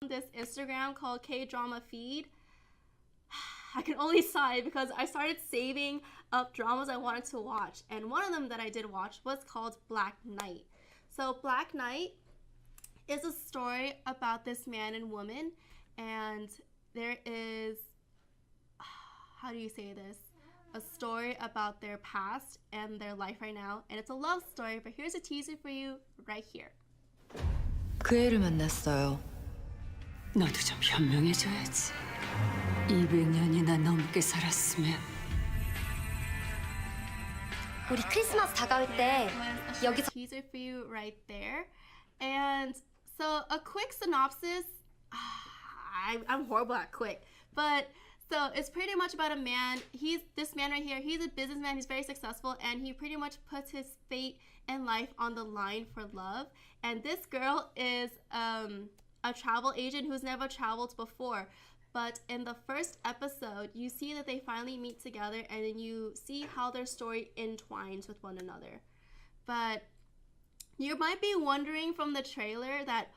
this Instagram called K-Drama Feed. I can only sigh because I started saving up dramas I wanted to watch, and one of them that I did watch was called Black Knight. So Black Knight is a story about this man and woman, and there is, how do you say this? A story about their past and their life right now, and it's a love story, but here's a teaser for you right here. 그 애를 만났어요. 너도 좀 현명해져야지. 200년이나 넘게 살았으면. 우리 크리스마스 다가올 때 여기서 Teaser for you right there. And so a quick synopsis. I'm horrible at quick, but so it's pretty much about a man. This man right here. He's a businessman. He's very successful, and he pretty much puts his fate and life on the line for love. And this girl is a travel agent who's never traveled before. But in the first episode, you see that they finally meet together, and then you see how their story entwines with one another. But you might be wondering from the trailer that,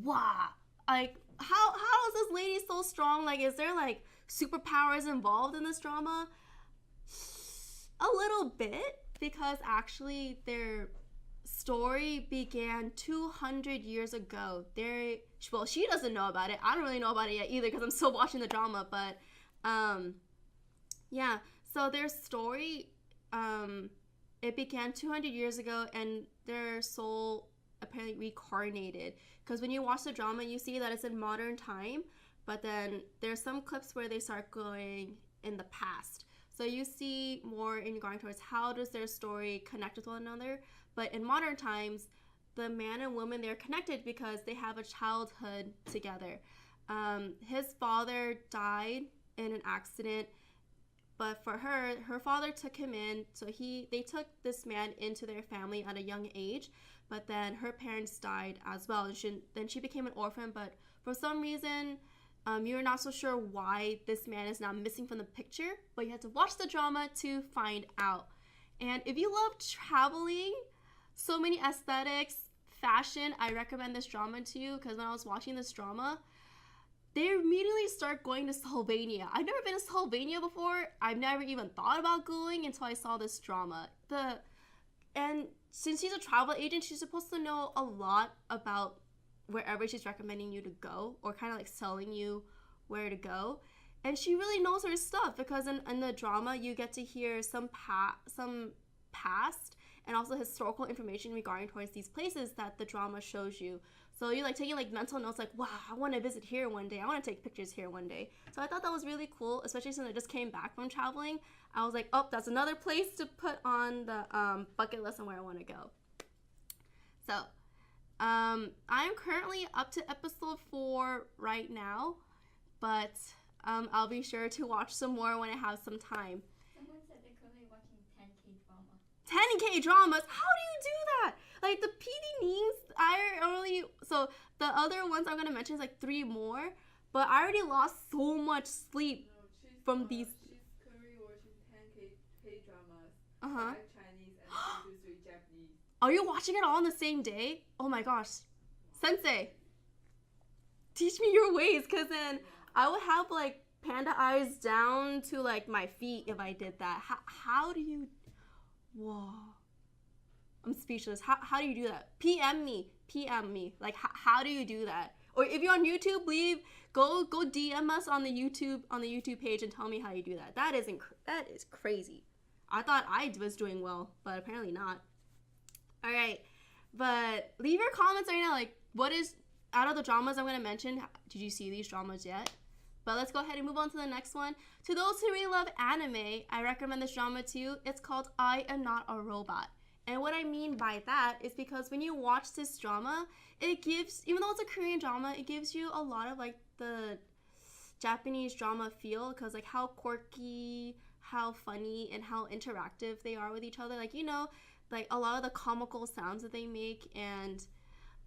wow, like how is this lady so strong? Like, is there like superpowers involved in this drama? A little bit, because actually their story began 200 years ago. Well, she doesn't know about it. I don't really know about it yet either because I'm still watching the drama. But yeah, so their story, it began 200 years ago, and their soul apparently reincarnated. Because when you watch the drama, you see that it's in modern time, but then there's some clips where they start going in the past. So you see more in regard towards how does their story connect with one another. But in modern times, the man and woman, they're connected because they have a childhood together. His father died in an accident, but for her father took him in. So they took this man into their family at a young age, but then her parents died as well. And then she became an orphan, but for some reason, you're not so sure why this man is now missing from the picture, but you have to watch the drama to find out. And if you love traveling, so many aesthetics, fashion, I recommend this drama to you, because when I was watching this drama, they immediately start going to Slovenia. I've never been to Slovenia before. I've never even thought about going until I saw this drama. And since she's a travel agent, she's supposed to know a lot about wherever she's recommending you to go, or kind of like selling you where to go. And she really knows her stuff, because in the drama you get to hear some past and also historical information regarding towards these places that the drama shows you. So you're like taking like mental notes, like, wow, I want to visit here one day, I want to take pictures here one day. So I thought that was really cool, especially since I just came back from traveling. I was like, oh, that's another place to put on the bucket list and where I want to go. So I'm currently up to episode 4 right now, but I'll be sure to watch some more when I have some time. Someone said they're currently watching 10K drama. 10K dramas? How do you do that? Like the PD names, so the other ones I'm gonna mention is like 3 more, but I already lost so much sleep from these. She's currently watching 10K dramas. Uh-huh. 5 Chinese and 3 Japanese. Are you watching it all on the same day? Oh my gosh. Sensei, teach me your ways, because then I would have like panda eyes down to like my feet if I did that. How do you... Whoa. I'm speechless. How do you do that? PM me. Like, how do you do that? Or if you're on YouTube, go DM us on the YouTube page and tell me how you do that. That is crazy. I thought I was doing well, but apparently not. All right, but leave your comments right now. Like, what is, out of the dramas I'm gonna mention, did you see these dramas yet? But let's go ahead and move on to the next one. To those who really love anime, I recommend this drama to you. It's called I Am Not a Robot. And what I mean by that is because when you watch this drama, it gives, even though it's a Korean drama, it gives you a lot of like the Japanese drama feel, because like how quirky, how funny, and how interactive they are with each other. Like, you know, like a lot of the comical sounds that they make. And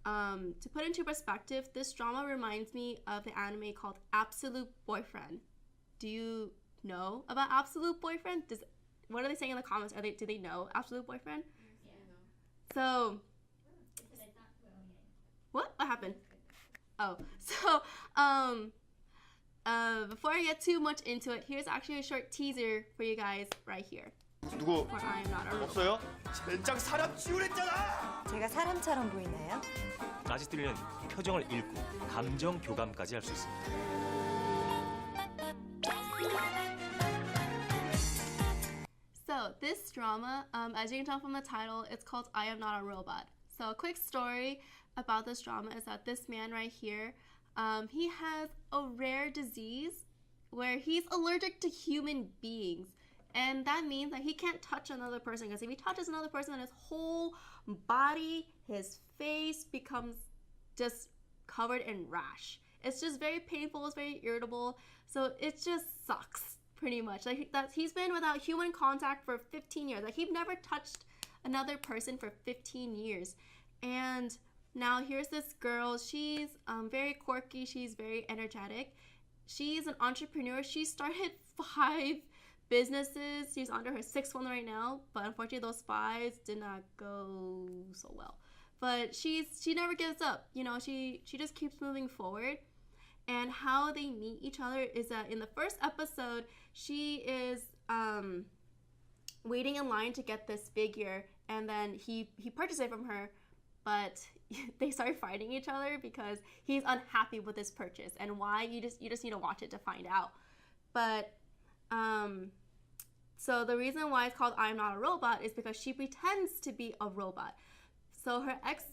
to put into perspective, this drama reminds me of the anime called Absolute Boyfriend. Do you know about Absolute Boyfriend? What are they saying in the comments? Do they know Absolute Boyfriend? Yeah. So It's not well yet. what happened? Oh, so before I get too much into it, here's actually a short teaser for you guys right here. 누구 For I am not a robot. 없어요? 젠장 사람 지우랬잖아. 제가 사람처럼 보이나요? 까지 뚫리는 표정을 읽고 감정 교감까지 할 수 있습니다. So this drama, as you can tell from the title, it's called I Am Not a Robot. So a quick story about this drama is that this man right here, he has a rare disease where he's allergic to human beings. And that means that he can't touch another person, because if he touches another person, then his whole body, his face becomes just covered in rash. It's just very painful, it's very irritable, so it just sucks pretty much. Like he's been without human contact for 15 years. Like he's never touched another person for 15 years. And now here's this girl, she's very quirky, she's very energetic. She's an entrepreneur. She started 5 businesses. She's under her 6th one right now, but unfortunately those 5 did not go so well. But she never gives up. You know, she just keeps moving forward. And how they meet each other is that in the first episode, she is waiting in line to get this figure, and then he purchased it from her, but they start fighting each other because he's unhappy with this purchase. And why, you just need to watch it to find out. But so the reason why it's called I'm Not a Robot is because she pretends to be a robot. So her ex,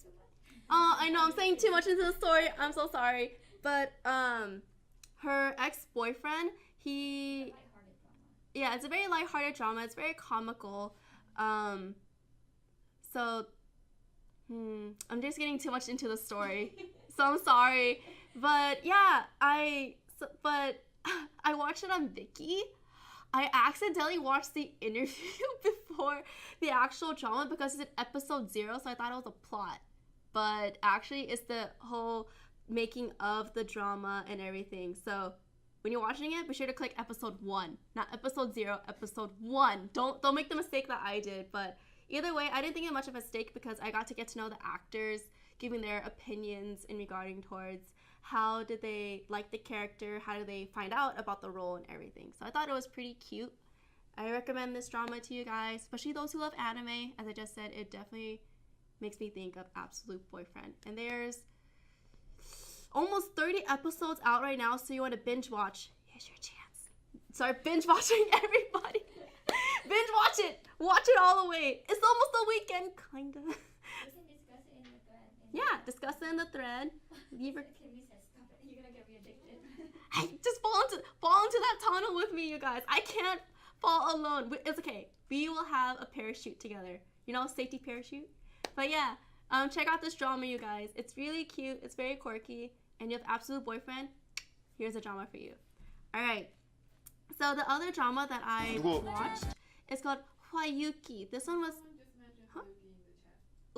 oh, I know I'm saying too much into the story, I'm so sorry. But her ex-boyfriend, yeah, it's a very lighthearted drama. It's very comical. So I'm just getting too much into the story, so I'm sorry. But yeah, I watched it on Viki. I accidentally watched the interview before the actual drama because it's episode 0, so I thought it was a plot. But actually, it's the whole making of the drama and everything. So when you're watching it, be sure to click episode 1, not episode 0, episode 1. Don't make the mistake that I did. But either way, I didn't think it much of a mistake because I got to get to know the actors, giving their opinions in regarding towards how did they like the character, how did they find out about the role and everything. So I thought it was pretty cute. I recommend this drama to you guys, especially those who love anime. As I just said, it definitely makes me think of Absolute Boyfriend. And there's almost 30 episodes out right now, so you want to binge watch, here's your chance. Start binge watching, everybody. Binge watch it. Watch it all the way. It's almost the weekend, kinda. Yeah, discuss it in the thread. You're gonna get me addicted. Just fall into that tunnel with me, you guys. I can't fall alone. It's okay. We will have a parachute together. You know, safety parachute. But yeah, check out this drama, you guys. It's really cute. It's very quirky. And you have Absolute Boyfriend. Here's a drama for you. All right. So the other drama that I watched is called Hwayuki. This one was. Huh?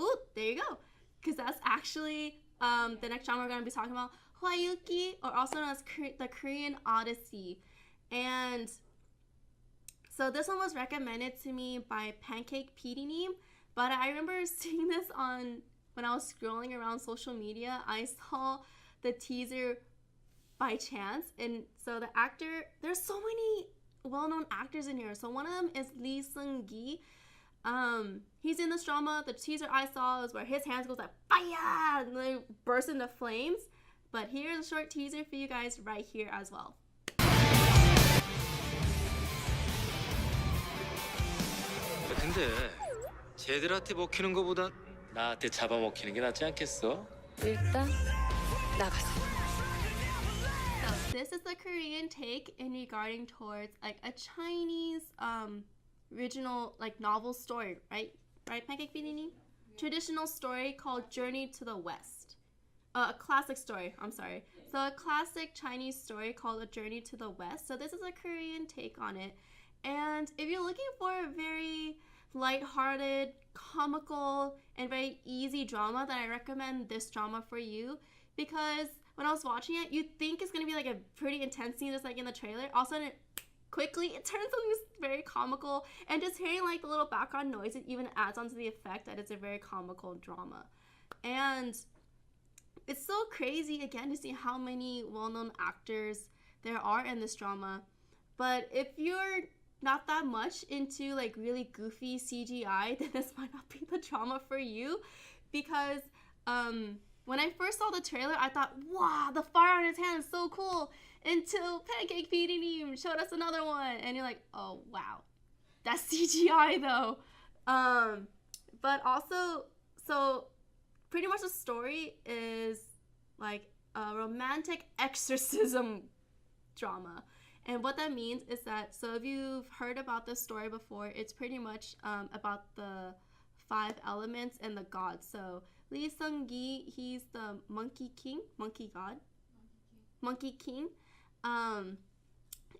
Ooh, there you go. Because that's actually the next genre we're going to be talking about. Hwayuki, or also known as the Korean Odyssey. And so this one was recommended to me by Pancake PD님. But I remember seeing this when I was scrolling around social media. I saw the teaser by chance. And so the actor, there's so many well-known actors in here. So one of them is Lee Seung-gi. He's in this drama. The teaser I saw was where his hands goes like fire and they burst into flames. But here's a short teaser for you guys right here as well. 근데 쟤들한테 먹히는 거보다 나한테 잡아먹히는 게 낫지 않겠어? 일단 나가자. This is the Korean take in regarding towards like a Chinese original like novel story, right? Right, Pancake Bini? Traditional story called Journey to the West. A classic story, I'm sorry. So a classic Chinese story called A Journey to the West. So this is a Korean take on it. And if you're looking for a very lighthearted, comical, and very easy drama, then I recommend this drama for you. Because when I was watching it, you think it's going to be like a pretty intense scene just like in the trailer. All of a sudden, it turns something very comical. And just hearing like the little background noise, it even adds on to the effect that it's a very comical drama. And it's so crazy again to see how many well-known actors there are in this drama. But if you're not that much into like really goofy CGI, then this might not be the drama for you. Because when I first saw the trailer, I thought, wow, the fire on his hand is so cool. Until Pancake PD님 showed us another one, and you're like, oh wow, that's CGI though. But also, so pretty much the story is like a romantic exorcism drama. And what that means is that, so if you've heard about this story before, it's pretty much about the 5 elements and the gods. So Lee Seung-gi, he's the monkey king, monkey god, monkey king.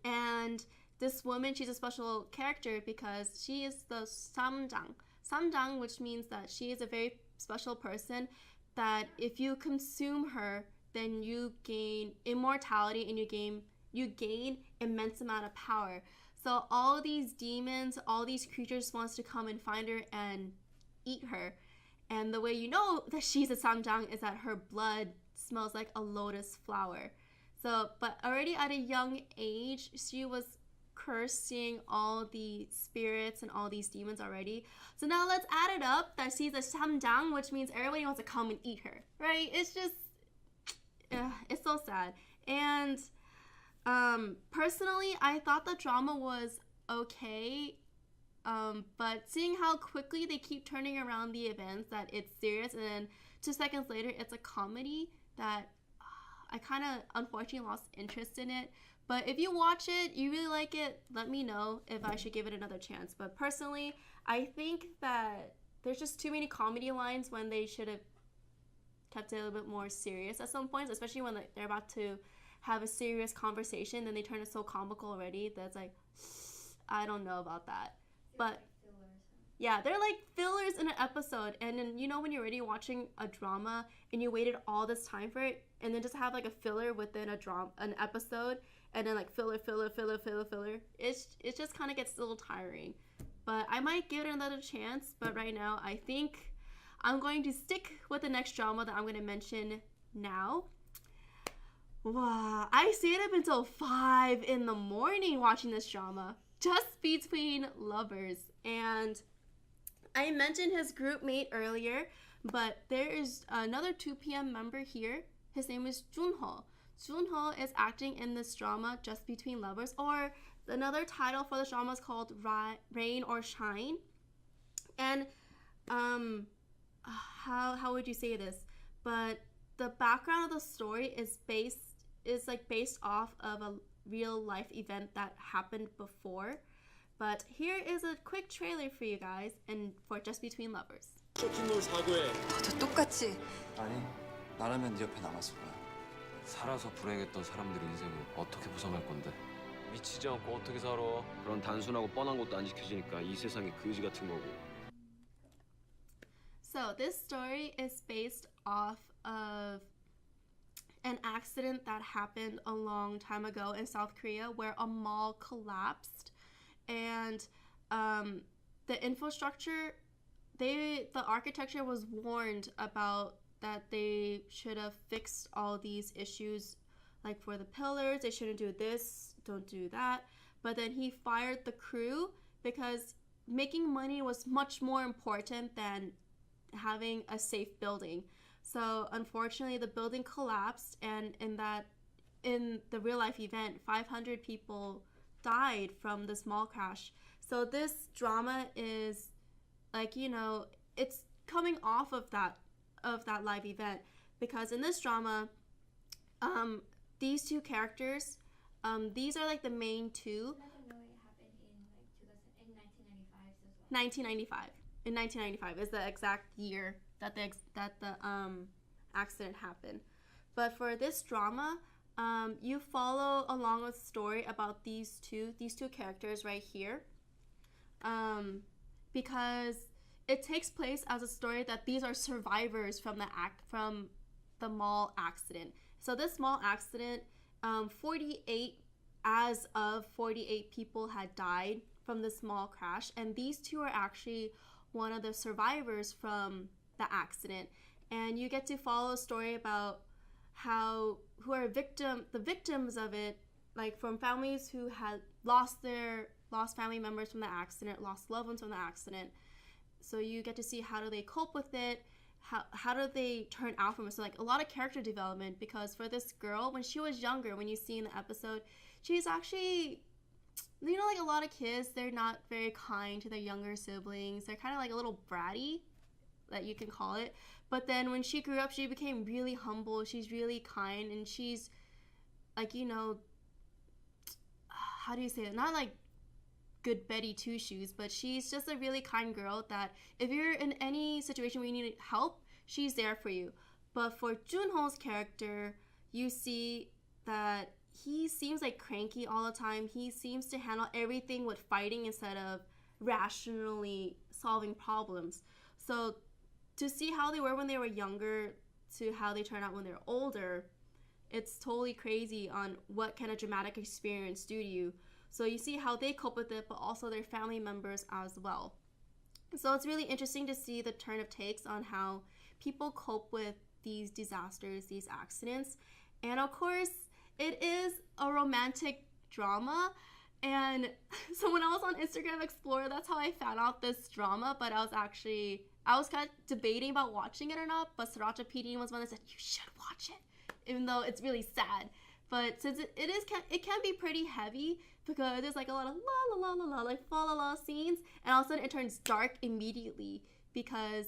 And this woman, she's a special character because she is the Samjang. Samjang, which means that she is a very special person, that if you consume her, then you gain immortality and you gain immense amount of power. So all these demons, all these creatures wants to come and find her and eat her. And the way you know that she's a Samjang is that her blood smells like a lotus flower. So, but already at a young age, she was cursing all the spirits and all these demons already. So now let's add it up that she's a Samjang, which means everybody wants to come and eat her, right? It's just, it's so sad. And personally, I thought the drama was okay, but seeing how quickly they keep turning around the events, that it's serious, and then 2 seconds later it's a comedy, that I kind of unfortunately lost interest in it. But if you watch it, you really like it, let me know if I should give it another chance. But personally, I think that there's just too many comedy lines when they should have kept it a little bit more serious at some points, especially when they're about to have a serious conversation, then they turn it so comical already that's like, I don't know about that. But yeah, they're like fillers in an episode. And then, you know, when you're already watching a drama and you waited all this time for it, and then just have like a filler within an episode, and then like filler, it just kind of gets a little tiring. But I might give it another chance. But right now, I think I'm going to stick with the next drama that I'm going to mention now. Wow, I stayed up until 5 in the morning watching this drama, Just Between Lovers. And I mentioned his group mate earlier, but there is another 2 p.m. member here. His name is Joon-Ho. Joon-Ho is acting in this drama, Just Between Lovers, or another title for this drama is called Rain or Shine. And how would you say this? But the background of the story is based off of a real life event that happened before. But here is a quick trailer for you guys and for Just Between Lovers. 쇼핑몰 사고에 너도 똑같이. 아니, 나라면 네 옆에 남았을 거야. 살아서 불행했던 사람들의 인생을 어떻게 보상할 건데? 미치지 않고 어떻게 살아? 그런 단순하고 뻔한 것도 안 지켜지니까 이 세상이 거지 같은 거고. So this story is based off of an accident that happened a long time ago in South Korea where a mall collapsed, and the infrastructure, the architecture was warned about that they should have fixed all these issues, like for the pillars, they shouldn't do this, don't do that. But then he fired the crew because making money was much more important than having a safe building. So unfortunately, the building collapsed, and in the real life event, 500 people died from the small crash. So this drama is like, you know, it's coming off of that live event, because in this drama, these 2 characters, these are like the main 2. 1995. In 1995 is the exact year that the accident happened. But for this drama, you follow along a story about these two characters right here, because it takes place as a story that these are survivors from the mall accident. So this mall accident, 48 people had died from this mall crash, and these 2 are actually one of the survivors from the accident. and you get to follow a story about how the victims of it, like from families who had lost family members from the accident, lost loved ones from the accident. So you get to see how do they cope with it, how do they turn out from it. So like a lot of character development, because for this girl, when she was younger, when you see in the episode, she's actually, you know, like a lot of kids, they're not very kind to their younger siblings. They're kind of like a little bratty, that you can call it. But then when she grew up, she became really humble. She's really kind, and she's like, you know, how do you say it? Not like good Betty Two Shoes, but she's just a really kind girl that if you're in any situation where you need help, she's there for you. But for Joon-Ho's character, you see that he seems like cranky all the time. He seems to handle everything with fighting instead of rationally solving problems. So to see how they were when they were younger to how they turn out when they're older, it's totally crazy on what kind of dramatic experience do to you. So you see how they cope with it, but also their family members as well. So it's really interesting to see the turn of takes on how people cope with these disasters, these accidents. And of course, it is a romantic drama. And so when I was on Instagram Explorer, that's how I found out this drama. But I was kind of debating about watching it or not. But Sriracha PD was one that said, you should watch it, even though it's really sad. But since it can be pretty heavy, because there's like a lot of la la la la la, like fa la la scenes, and all of a sudden it turns dark immediately because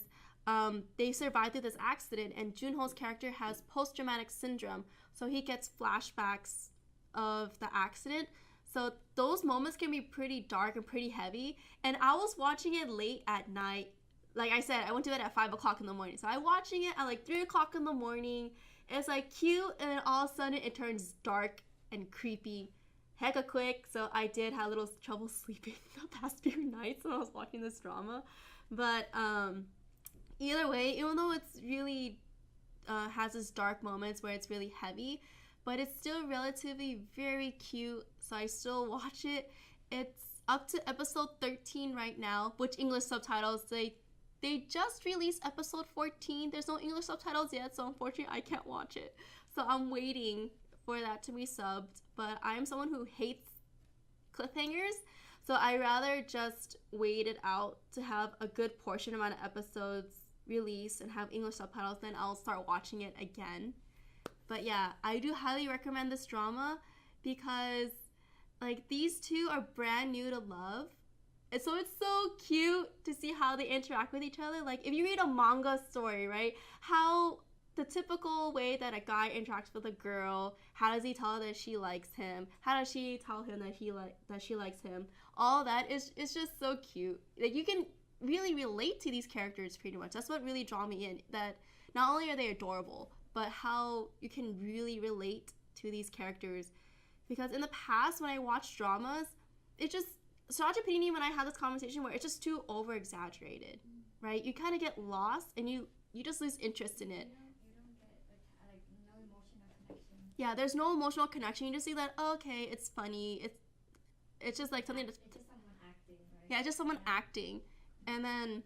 they survived through this accident, and Joon-Ho's character has post-traumatic syndrome, so he gets flashbacks of the accident. So those moments can be pretty dark and pretty heavy, and I was watching it late at night. Like I said, I went to bed at 5 o'clock in the morning, so I was watching it at like 3 o'clock in the morning. It's like cute, and then all of a sudden it turns dark and creepy hecka quick. So I did have a little trouble sleeping the past few nights when I was watching this drama. But either way, even though it's really has its dark moments where it's really heavy, but it's still relatively very cute, so I still watch it. It's up to episode 13 right now, which English subtitles, they just released episode 14. There's no English subtitles yet, so unfortunately I can't watch it. So I'm waiting for that to be subbed, but I'm someone who hates cliffhangers, so I rather just wait it out to have a good portion amount of episodes released and have English subtitles, then I'll start watching it again. But yeah, I do highly recommend this drama because like these two are brand new to love. And so it's so cute to see how they interact with each other. Like if you read a manga story, right? How the typical way that a guy interacts with a girl, how does he tell her that she likes him? How does she tell him that she likes him? All that is just so cute. Like you can really relate to these characters pretty much. That's what really drew me in. That not only are they adorable, but how you can really relate to these characters. Because in the past, when I watched dramas, it just, Sriracha Panini, when I had this conversation where it's just too over exaggerated, right? You kind of get lost and you just lose interest in it. You don't get like no emotional connection. Yeah, there's no emotional connection. You just see that, oh, okay, it's funny. It's just like something. It's just someone acting, right? Yeah, just someone acting, and then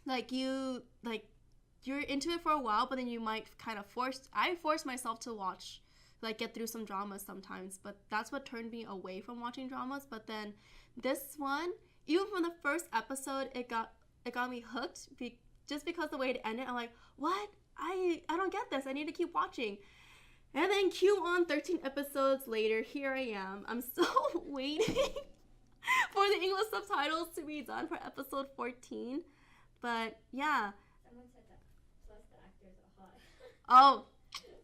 like you're into it for a while, but then you might kind of I force myself to watch, like get through some dramas sometimes, but that's what turned me away from watching dramas. But then this one, even from the first episode, it got me hooked just because the way it ended. I'm like, what? I don't get this. I need to keep watching. And then cue on 13 episodes later, here I am. I'm still waiting for the English subtitles to be done for episode 14. But yeah. Someone said that plus the actors are hot. Oh,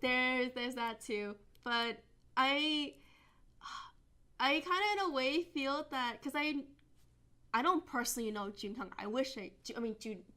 there's that too. But I kind of in a way feel that, because I don't personally know Jun-Ho.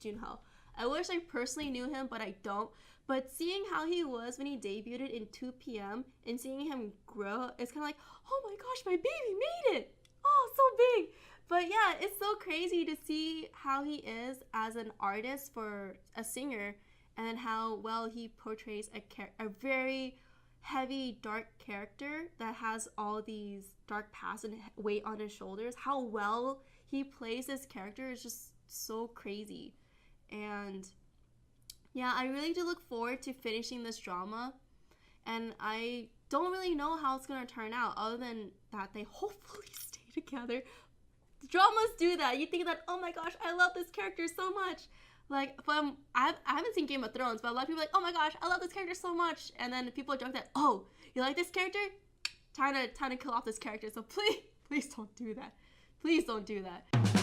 Jun-Ho. I wish I personally knew him, but I don't. But seeing how he was when he debuted in 2 p.m. and seeing him grow, it's kind of like, oh my gosh, my baby made it. Oh, so big. But yeah, it's so crazy to see how he is as an artist, for a singer, and how well he portrays a very heavy, dark character that has all these dark past and weight on his shoulders. How well he plays this character is just so crazy. And Yeah, I really do look forward to finishing this drama, and I don't really know how it's gonna turn out other than that they hopefully stay together. Dramas do that. You think that, oh my gosh, I love this character so much. Like, I haven't seen Game of Thrones, but a lot of people are like, oh my gosh, I love this character so much. And then people joke that, oh, you like this character? Time to kill off this character. So please don't do that. Please don't do that.